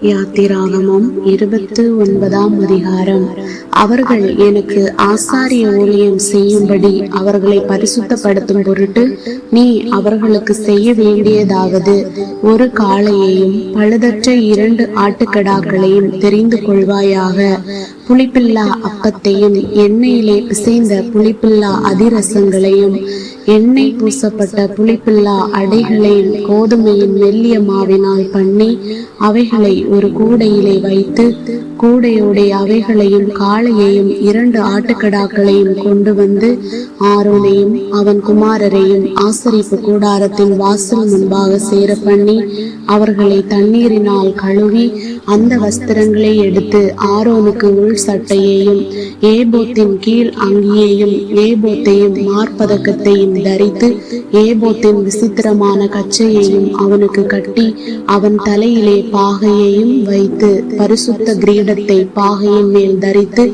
யாத்திராகமம் 29ஆம் அதிகாரம். அவர்கள் எனக்கு ஆசாரிய ஊழியம் செய்யும்படி அவர்களை பரிசுத்தப்படுத்தும் பொருட்டு நீ அவர்களுக்கு செய்ய வேண்டியதாவது, ஒரு காளையையும் பழுதற்ற 2 ஆட்டுக்கடாக்களையும் தெரிந்து கொள்வாயாக. புளிப்பில்லா அப்பத்தையும் எண்ணெயிலே பிசைந்த புளிப்பில்லா அதிரசங்களையும் எண்ணெய் பூசப்பட்ட புளிப்பில்லா அடைகளையும் கோதுமையின் மெல்லிய மாவினால் பண்ணி அவைகளை ஒரு கூடையிலே வைத்து கூடையோட அவைகளையும் காளையையும் 2 ஆட்டுக்கடாக்களையும் கொண்டு வந்து ஆரோனையும் அவன் குமாரரையும் ஆசரிப்பு கூடாரத்தின் வாசல் முன்பாக சேர பண்ணி அவர்களை தண்ணீரினால் கழுவி அந்த வஸ்திரங்களை எடுத்து ஆரோனுக்கு உள் சட்டையையும் ஏபோத்தின் கீழ் அங்கியையும் ஏபோத்தையும் மார்பதக்கத்தையும் தரித்து ஏபோத்தின் விசித்திரமான கச்சையையும் அவனுக்கு கட்டி அவன் தலையிலே பாகையையும் வைத்து பரிசுத்த கிரீடத்தை பாகையின் மேல் தரித்து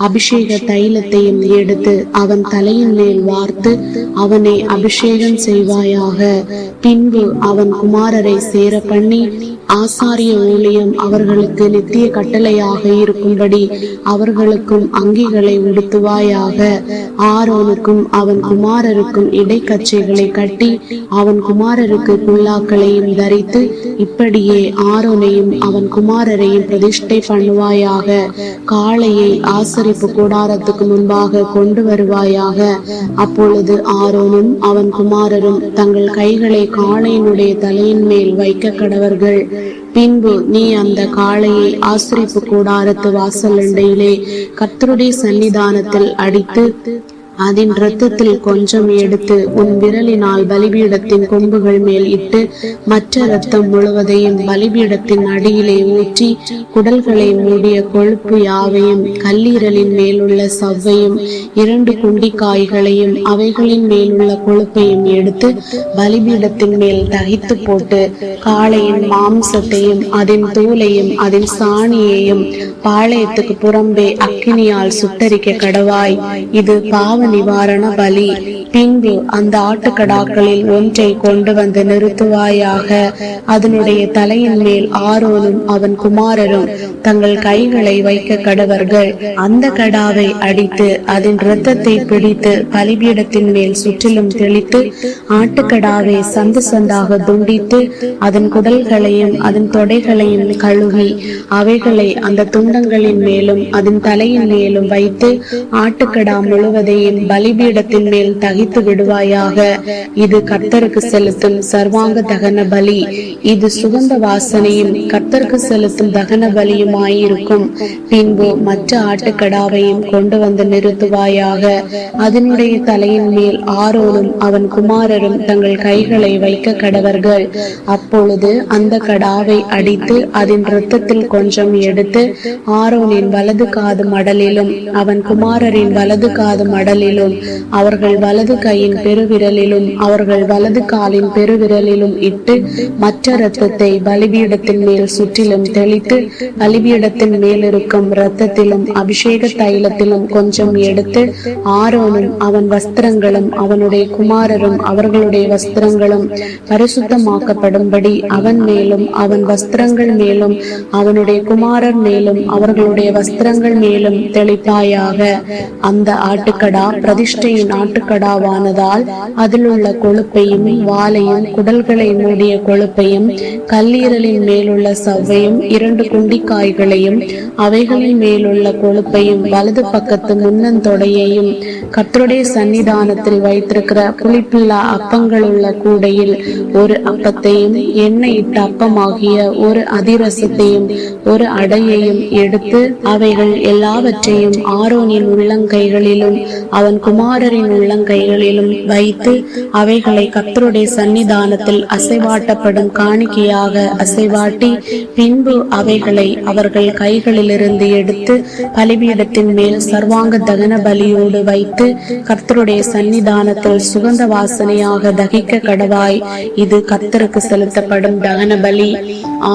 அபிஷேக தைலத்தையும் எடுத்து அவன் தலையின் மேல் வார்த்து அவனை அபிஷேகம் செய்வாயாக. பின்பு அவன் குமாரரை சேர பண்ணி ஆசாரிய ஊழியம் அவர்களுக்கு நித்திய கட்டளையாக இருக்கும்படி அவர்களுக்கும் அங்கிகளை உடுத்துவாயாக. ஆரோனுக்கும் அவன் குமாரருக்கும் இடைக்கச்சைகளை கட்டி அவன் குமாரருக்கு குல்லாக்களையும் தரித்து இப்படியே ஆரோனையும் அவன் குமாரரையும் பிரதிஷ்டை பண்ணுவாயாக. காளையை ஆசரிப்பு கூடாரத்துக்கு முன்பாக கொண்டு வருவாயாக. அப்பொழுது ஆரோனும் அவன் குமாரரும் தங்கள் கைகளை காளையினுடைய தலையின் மேல் வைக்க கடவர்கள். பின்பு நீ அந்த காளையை ஆசரிப்பு கூடாரத்து வாசல் அண்டையிலே கர்த்தருடைய சன்னிதானத்தில் அடித்து அதன் இரத்தத்தில் கொஞ்சம் எடுத்து உன் விரலினால் பலிபீடத்தின் கொம்புகள் மேல் இட்டு மற்ற இரத்தம் முழுவதையும் பலிபீடத்தின் அடியிலே ஊற்றி குடல்களை மூடிய கொழுப்பு யாவையும் கல்லீரலின் மேலுள்ள சவ்வையும் 2 குண்டிக்காய்களையும் அவைகளின் மேலுள்ள கொழுப்பையும் எடுத்து பலிபீடத்தின் மேல் தகித்து போட்டு காளையின் மாம்சத்தையும் அதன் தூளையும் அதன் சாணியையும் பாளையத்துக்கு புறம்பே அக்கினியால் சுட்டரிக்க கடவாய். இது பாவ நிவாரண பலி. பின்பு அந்த ஆட்டுக்கடாக்களில் ஒன்றை கொண்டு வந்து நிறுத்துவாயாக. அதனுடைய தலையின் மேல் ஆரோனும் அவன் குமாரரும் தங்கள் கைகளை வைக்க கடவர்கள். அந்த கடாவை அடித்து அதன் இரத்தத்தை பிடித்து பலிபீடத்தின் மேல் சுற்றிலும் தெளித்து ஆட்டுக்கடாவை சந்து சந்தாக துண்டித்து அதன் குடல்களையும் அதன் தொடைகளையும் கழுவி அவைகளை அந்த துண்டங்களின் மேலும் அதன் தலையின் மேலும் வைத்து ஆட்டுக்கடா முழுவதையும் பலிபீடத்தின் மேல் தகித்து விடுவாயாக. இது கர்த்தருக்கு செலுத்தும் சர்வாங்க தகன பலி. இது சுகந்த வாசனையும் கர்த்தருக்கு செலுத்தும் தகன பலியுமாயிருக்கும். பின்பு மற்ற ஆட்டுக்கடாவையும் கொண்டு வந்து நிறுத்துவாயாக. அதனுடைய தலையின் மேல் ஆரோனும் அவன் குமாரரும் தங்கள் கைகளை வைக்க கடவர்கள். அப்பொழுது அந்த கடாவை அடித்து அதன் இரத்தத்தில் கொஞ்சம் எடுத்து ஆரோனின் வலது காது மடலிலும் அவன் குமாரரின் வலது காது மடலிலும் அவர்கள் வலது கையின் பெருவிரலிலும் அவர்கள் வலது காலின் பெருவிரலிலும் இட்டு மற்ற இரத்தத்தை பலிபீடத்தின் மேல் சுற்றிலும் தெளித்து பலிபீடத்தின் மேல் இருக்கும் இரத்தத்திலும் அபிஷேக தைலத்திலும் கொஞ்சம் எடுத்து ஆரோனும் அவன் வஸ்திரங்களும் அவனுடைய குமாரரும் அவர்களுடைய வஸ்திரங்களும் பரிசுத்தமாக்கப்படும்படி அவன் மேலும் அவன் வஸ்திரங்கள் மேலும் அவனுடைய குமாரர் மேலும் அவர்களுடைய வஸ்திரங்கள் மேலும் தெளிப்பாயாக. அந்த ஆட்டுக்கடா பிரதிஷ்டையின் ஆட்டுக்கடாவானதால் அதில் உள்ள கொழுப்பையும் வாலையும் குடல்களை மூடிய கொழுப்பையும் கல்லீரலின் மேலுள்ள சவ்வையும் 2 குண்டிக்காய்களையும் அவைகளின் மேலுள்ள கொழுப்பையும் வலது பக்கத்து முன்னந்தொடையையும் கர்த்தருடைய சன்னிதானத்தில் வைத்திருக்கிற புளிப்பில்லா அப்பங்கள் உள்ள கூடையில் ஒரு அப்பத்தையும் எண்ணெயிட்ட அப்பமாகிய ஒரு அதிரசத்தையும் ஒரு அடையையும் எடுத்து அவைகள் எல்லாவற்றையும் ஆரோனின் உள்ளங்கைகளிலும் அவன் குமாரரின் உள்ளங்கைகளிலும் வைத்து அவைகளை கர்த்தருடைய சன்னிதானத்தில் அசைவாட்டப்படும் காணிக்கையாக அசைவாட்டி பின்பு அவைகளை அவர்கள் கைகளிலிருந்து எடுத்து பலிபீடத்தின் மேல் சர்வாங்க தகன பலியோடு வைத்து கர்த்தருடைய சன்னிதானத்தில் சுகந்த வாசனையாக தகிக்க கடவாய். இது கர்த்தருக்கு செலுத்தப்படும் தகன பலி.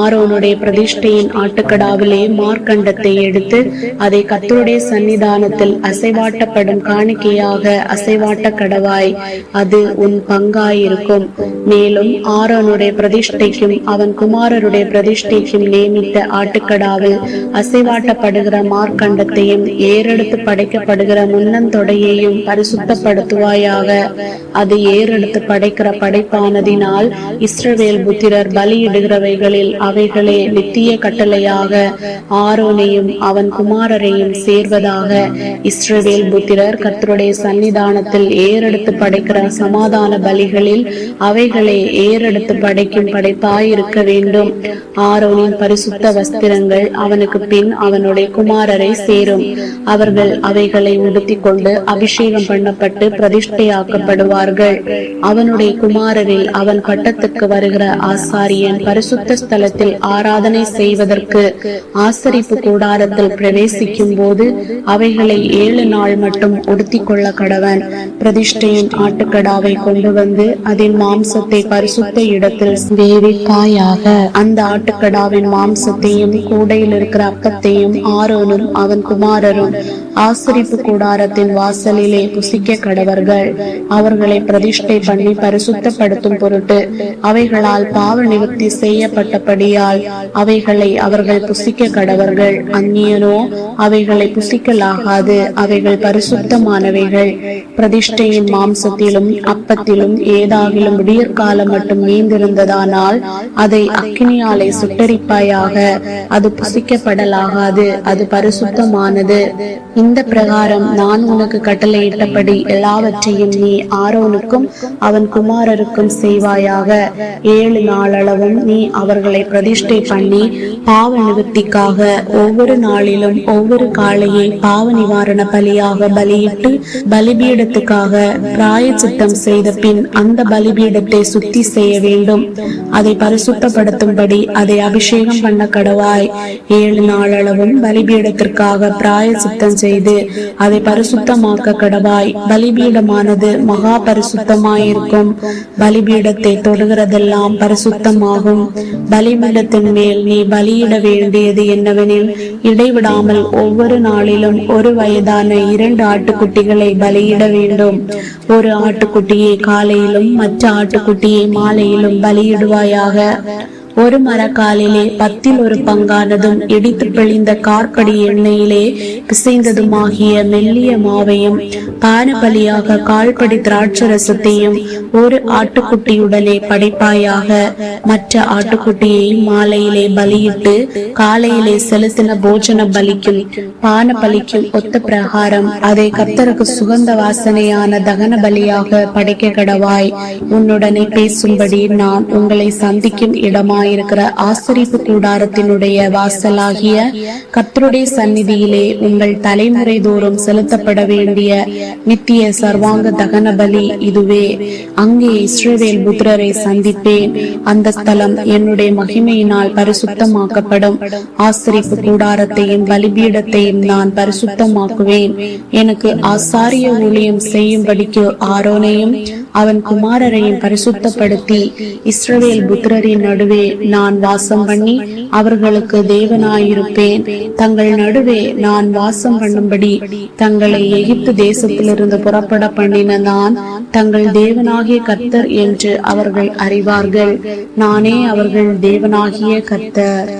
ஆரோனுடைய பிரதிஷ்டையின் ஆட்டுக்கடாவிலே மார்க்கண்டத்தை எடுத்து அதை கர்த்தருடைய சன்னிதானத்தில் அசைவாட்டப்படும் காணிக்கையாக அசைவாட்ட கடவாய், அது உன் பங்காயிருக்கும். மேலும் ஆரோனுடைய பிரதிஷ்டைக்கும் அவன் குமாரருடைய பிரதிஷ்டைக்கும் நியமித்த ஆட்டுக்கடாவில் அசைவாட்டப்படுகிற மார்க்கண்டத்தையும் ஏறெடுத்து படைக்கப்படுகிற முன்னந்தொடையையும் பரிசுத்தப்படுத்துவாயாக. அது ஏறெடுத்து படைக்கிற படைப்பானதினால் இஸ்ரவேல் புத்திரர் பலியிடுகிறவைகளில் அவைகளே நித்திய கட்டளையாக ஆரோனையும் அவன் குமாரரையும் சேர்வதாக. இஸ்ரவேல் புத்திரர் கர்த்தருடைய சன்னிதானத்தில் ஏறெடுத்து படைக்கிற சமாதான பலிகளில் அவைகளே ஏறெடுத்து படைக்கும் படைப்பாயிருக்க வேண்டும். ஆரோனின் பரிசுத்த வஸ்திரங்கள் அவனுக்கு பின் அவனுடைய குமாரரை சேரும். அவர்கள் அவைகளை உடுத்திக் கொண்டு அபிஷேகம் பண்ணப்பட்டு பிரதிஷ்டையாக்கப்படுவார்கள். அவனுடைய குமாரரில் அவன் பட்டத்துக்கு வருகிற ஆசாரியன் பரிசுத்த ஸ்தலத்தில் ஆராதனை செய்வதற்கு ஆசரிப்பு கூடாரத்தில் பிரவேசிக்கும் போது அவைகளை 7 நாள் மட்டும் உடுத்திக் கொள்ள கடவன். பிரதிஷ்டையின் ஆட்டுக்கடாவை கொண்டு வந்து அதன் மாம்சத்தை பரிசுத்த இடத்தில் வேவிப்பாயாக. அந்த ஆட்டுக்கடாவின் மாம்சத்தையும் கூடையில் இருக்கிற அப்பத்தையும் ஆரோனும் அவன் குமாரரும் ஆசரிப்பு கூடாரத்தின் வாசலிலே புசிக்க கடவர்கள். அவர்களை பிரதிஷ்டை பண்ணி பரிசுத்தப்படுத்தும் பொருட்டு அவைகளால் பாவ நிவர்த்தி செய்யப்பட்டபடியால் அவைகளை அவர்கள் புசிக்க கடவர்கள். அந்நியனோ அவைகளை புசிக்கலாகாது, அவைகள் பரிசுத்தமானவைகள். பிரதிஷ்டையின் மாம்சத்திலும் அப்பத்திலும் ஏதாகிலும் விடியற்காலம் மட்டும் மீந்திருந்ததானால் அதை அக்கினியாலே சுட்டரிப்பாயாக. அது புசிக்கப்படலாகாது, அது பரிசுத்தமானது. இந்த பிரகாரம் நான் உனக்கு கட்டளையிட்டபடி எல்லாவற்றையும் நீ ஆரோனுக்கும் அவன் குமாரருக்கும் செய்வாயாக. 7 நாளளவும் நீ அவர்களை பிரதிஷ்டை பண்ணி பாவ நிவர்த்திக்காக ஒவ்வொரு நாளிலும் ஒவ்வொரு காளையை பாவ நிவாரண பலியாக பலியிட்டு பலிபீடத்துக்காக பிராயச்சித்தம் செய்த பின் அந்த பலிபீடத்தை சுத்தி செய்ய வேண்டும். அதை பரிசுத்தப்படுத்தும்படி அதை அபிஷேகம் பண்ண கடவாய். 7 நாளளவும் பலிபீடத்திற்காக பிராயச்சித்தம் செய்து அதை பரிசுத்தமாக்க கடவாய். பலிபீடமானது மகா பரிசுத்தமாயிருக்கும். பலிபீடத்தை தொடுகிறதெல்லாம் பரிசுத்தமாகும். பலிபீடத்தின் மேல் நீ பலியிட வேண்டியது என்னவெனில், இடைவிடாமல் ஒவ்வொரு நாளிலும் 1 வயதான 2 ஆட்டுக்குட்டிகளை பலியிட வேண்டும். ஒரு ஆட்டுக்குட்டியை காலையிலும் மற்ற ஆட்டுக்குட்டியை மாலையிலும் பலியிடுவாயாக. ஒரு மரக்காலிலே 10 பங்கானதும் இடித்து பிழிந்த கார்படி எண்ணெயிலே பிசைந்ததுமாகிய மெல்லிய மாவையும் பான பலியாக கால்படி திராட்சரசத்தையும் ஒரு ஆட்டுக்குட்டியுடனே படைப்பாயாக. மற்ற ஆட்டுக்குட்டியை மாலையிலே பலியிட்டு காலையிலே செலுத்தின போஜன பலிக்கும் பான பலிக்கும் ஒத்த பிரகாரம் அதை கர்த்தருக்கு சுகந்த வாசனையான தகன பலியாக படைக்க கடவாய். உன்னுடனே பேசும்படி நான் உங்களை சந்திக்கும் இடமாய் இருக்கிற ஆசரிப்பு கூடாரத்தினுடைய வாசலாகிய கர்த்தருடைய சந்நிதியிலே உங்கள் தலைமுறை தோறும் செலுத்தப்பட வேண்டிய நித்திய சர்வாங்க தகன பலி இதுவே. அங்கே இஸ்ரவேல் புத்திரரை சந்திப்பேன். அந்த ஸ்தலம் என்னுடைய மகிமையினால் பரிசுத்தமாக்கப்படும். ஆசரிப்பு கூடாரத்தையும் பலிபீடத்தையும் நான் பரிசுத்தமாக்குவேன். எனக்கு ஆசாரிய ஊழியம் செய்யும்படிக்கு ஆரோனையும் அவன் குமாரரையும் பரிசுத்தப்படுத்தி இஸ்ரவேல் புத்திரரின் நடுவே நான் வாசம் பண்ணி அவர்களுக்கு தேவனாயிருப்பேன். தங்கள் நடுவே நான் வாசம் பண்ணும்படி தங்களை எகிப்து தேசத்திலிருந்து புறப்பட பண்ணின நான் தங்கள் தேவனாகிய கர்த்தர் என்று அவர்கள் அறிவார்கள். நானே அவர்கள் தேவனாகிய கர்த்தர்.